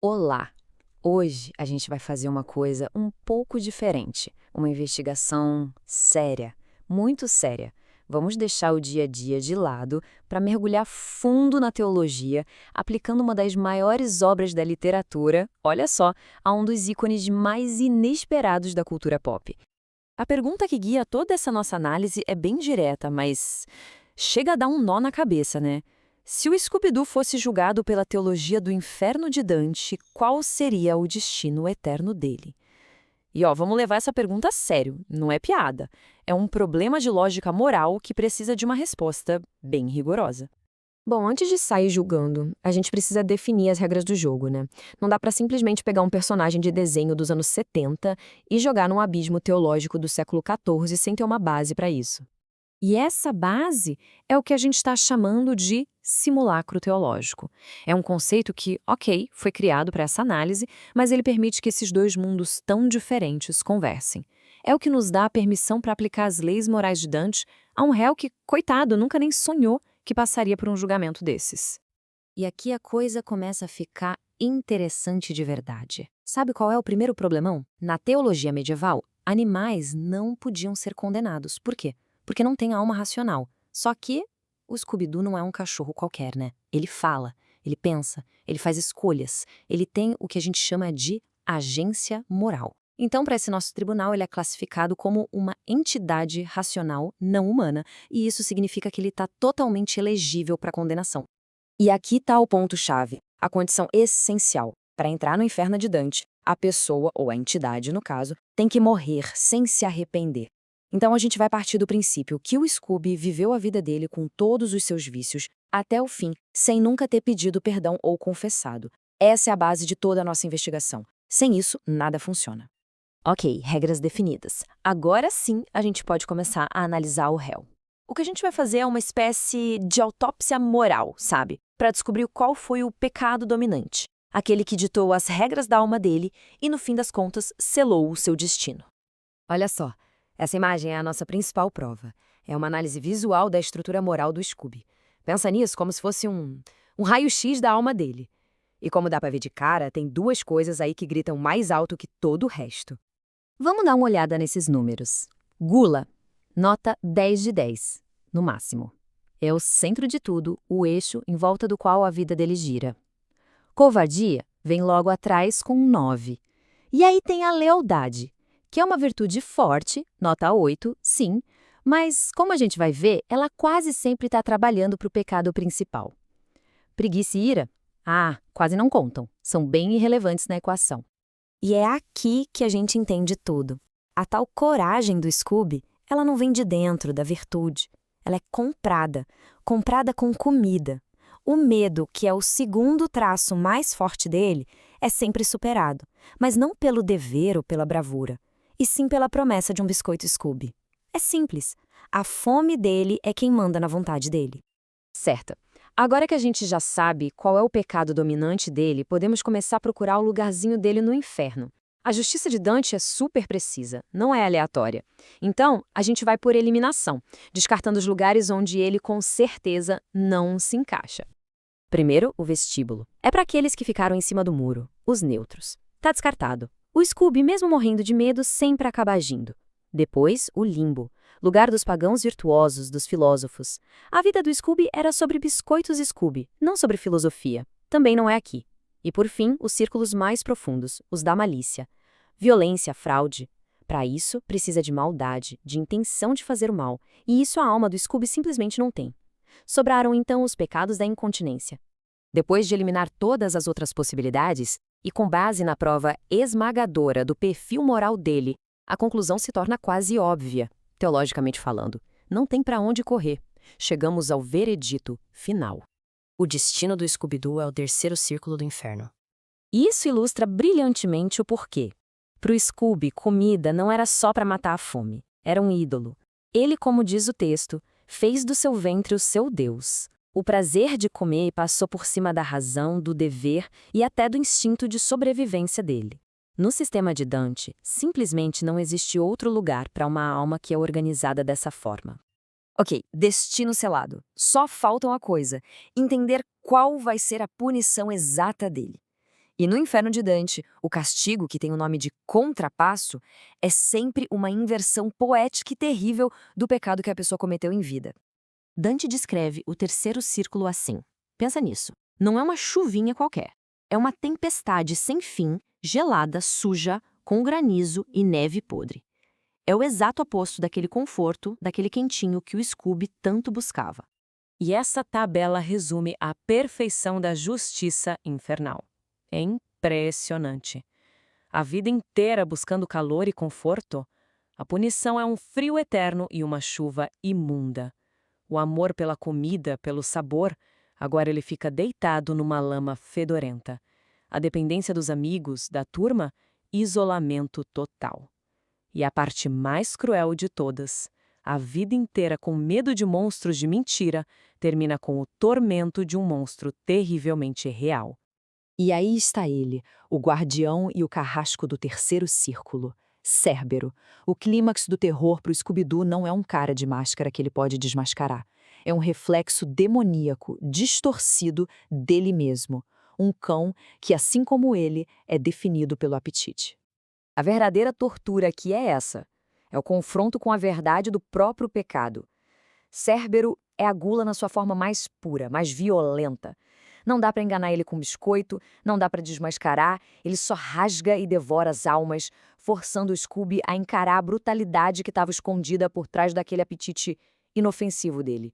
Olá! Hoje a gente vai fazer uma coisa um pouco diferente, uma investigação séria, muito séria. Vamos deixar o dia a dia de lado para mergulhar fundo na teologia, aplicando uma das maiores obras da literatura, olha só, a um dos ícones mais inesperados da cultura pop. A pergunta que guia toda essa nossa análise é bem direta, mas chega a dar um nó na cabeça, né? Se o Scooby-Doo fosse julgado pela teologia do inferno de Dante, qual seria o destino eterno dele? E vamos levar essa pergunta a sério, não é piada. É um problema de lógica moral que precisa de uma resposta bem rigorosa. Bom, antes de sair julgando, a gente precisa definir as regras do jogo, né? Não dá pra simplesmente pegar um personagem de desenho dos anos 70 e jogar num abismo teológico do século XIV sem ter uma base pra isso. E essa base é o que a gente está chamando de simulacro teológico. É um conceito que, ok, foi criado para essa análise, mas ele permite que esses dois mundos tão diferentes conversem. É o que nos dá a permissão para aplicar as leis morais de Dante a um réu que, coitado, nunca nem sonhou que passaria por um julgamento desses. E aqui a coisa começa a ficar interessante de verdade. Sabe qual é o primeiro problemão? Na teologia medieval, animais não podiam ser condenados. Por quê? Porque não tem alma racional. Só que o Scooby-Doo não é um cachorro qualquer, né? Ele fala, ele pensa, ele faz escolhas, ele tem o que a gente chama de agência moral. Então, para esse nosso tribunal, ele é classificado como uma entidade racional não humana, e isso significa que ele está totalmente elegível para condenação. E aqui está o ponto-chave, a condição essencial. Para entrar no inferno de Dante, a pessoa, ou a entidade no caso, tem que morrer sem se arrepender. Então a gente vai partir do princípio que o Scooby viveu a vida dele com todos os seus vícios até o fim, sem nunca ter pedido perdão ou confessado. Essa é a base de toda a nossa investigação. Sem isso, nada funciona. Ok, regras definidas. Agora sim a gente pode começar a analisar o réu. O que a gente vai fazer é uma espécie de autópsia moral, sabe? Para descobrir qual foi o pecado dominante, aquele que ditou as regras da alma dele e, no fim das contas, selou o seu destino. Olha só, essa imagem é a nossa principal prova. É uma análise visual da estrutura moral do Scooby. Pensa nisso como se fosse um raio-x da alma dele. E como dá para ver de cara, tem duas coisas aí que gritam mais alto que todo o resto. Vamos dar uma olhada nesses números. Gula, nota 10 de 10, no máximo. É o centro de tudo, o eixo em volta do qual a vida dele gira. Covardia vem logo atrás com 9. E aí tem a lealdade, que é uma virtude forte, nota 8, sim, mas, como a gente vai ver, ela quase sempre está trabalhando para o pecado principal. Preguiça e ira? Quase não contam, são bem irrelevantes na equação. E é aqui que a gente entende tudo. A tal coragem do Scooby, ela não vem de dentro da virtude. Ela é comprada, comprada com comida. O medo, que é o segundo traço mais forte dele, é sempre superado, mas não pelo dever ou pela bravura, e sim pela promessa de um biscoito Scooby. É simples. A fome dele é quem manda na vontade dele. Certo. Agora que a gente já sabe qual é o pecado dominante dele, podemos começar a procurar o lugarzinho dele no inferno. A justiça de Dante é super precisa, não é aleatória. Então, a gente vai por eliminação, descartando os lugares onde ele com certeza não se encaixa. Primeiro, o vestíbulo. É para aqueles que ficaram em cima do muro, os neutros. Tá descartado. O Scooby, mesmo morrendo de medo, sempre acaba agindo. Depois, o limbo, lugar dos pagãos virtuosos, dos filósofos. A vida do Scooby era sobre biscoitos Scooby, não sobre filosofia. Também não é aqui. E por fim, os círculos mais profundos, os da malícia. Violência, fraude. Para isso, precisa de maldade, de intenção de fazer o mal, e isso a alma do Scooby simplesmente não tem. Sobraram então os pecados da incontinência. Depois de eliminar todas as outras possibilidades, e com base na prova esmagadora do perfil moral dele, a conclusão se torna quase óbvia, teologicamente falando. Não tem para onde correr. Chegamos ao veredito final. O destino do Scooby-Doo é o terceiro círculo do inferno. Isso ilustra brilhantemente o porquê. Para o Scooby, comida não era só para matar a fome. Era um ídolo. Ele, como diz o texto, fez do seu ventre o seu Deus. O prazer de comer passou por cima da razão, do dever e até do instinto de sobrevivência dele. No sistema de Dante, simplesmente não existe outro lugar para uma alma que é organizada dessa forma. Ok, destino selado. Só falta uma coisa: entender qual vai ser a punição exata dele. E no Inferno de Dante, o castigo, que tem o nome de contrapasso, é sempre uma inversão poética e terrível do pecado que a pessoa cometeu em vida. Dante descreve o terceiro círculo assim. Pensa nisso. Não é uma chuvinha qualquer. É uma tempestade sem fim, gelada, suja, com granizo e neve podre. É o exato oposto daquele conforto, daquele quentinho que o Scooby tanto buscava. E essa tabela resume a perfeição da justiça infernal. É impressionante. A vida inteira buscando calor e conforto, a punição é um frio eterno e uma chuva imunda. O amor pela comida, pelo sabor, agora ele fica deitado numa lama fedorenta. A dependência dos amigos, da turma, isolamento total. E a parte mais cruel de todas, a vida inteira com medo de monstros de mentira, termina com o tormento de um monstro terrivelmente real. E aí está ele, o guardião e o carrasco do terceiro círculo, Cérbero. O clímax do terror para o Scooby-Doo não é um cara de máscara que ele pode desmascarar. É um reflexo demoníaco, distorcido dele mesmo. Um cão que, assim como ele, é definido pelo apetite. A verdadeira tortura aqui é essa. É o confronto com a verdade do próprio pecado. Cérbero é a gula na sua forma mais pura, mais violenta. Não dá para enganar ele com biscoito, não dá para desmascarar, ele só rasga e devora as almas, forçando o Scooby a encarar a brutalidade que estava escondida por trás daquele apetite inofensivo dele.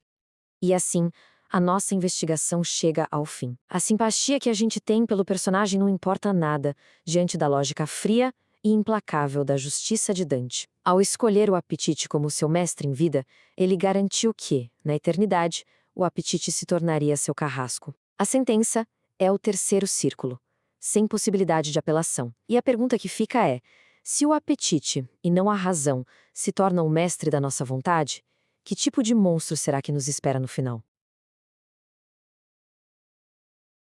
E assim, a nossa investigação chega ao fim. A simpatia que a gente tem pelo personagem não importa nada diante da lógica fria e implacável da justiça de Dante. Ao escolher o apetite como seu mestre em vida, ele garantiu que, na eternidade, o apetite se tornaria seu carrasco. A sentença é o terceiro círculo, sem possibilidade de apelação. E a pergunta que fica é: se o apetite, e não a razão, se torna o mestre da nossa vontade, que tipo de monstro será que nos espera no final?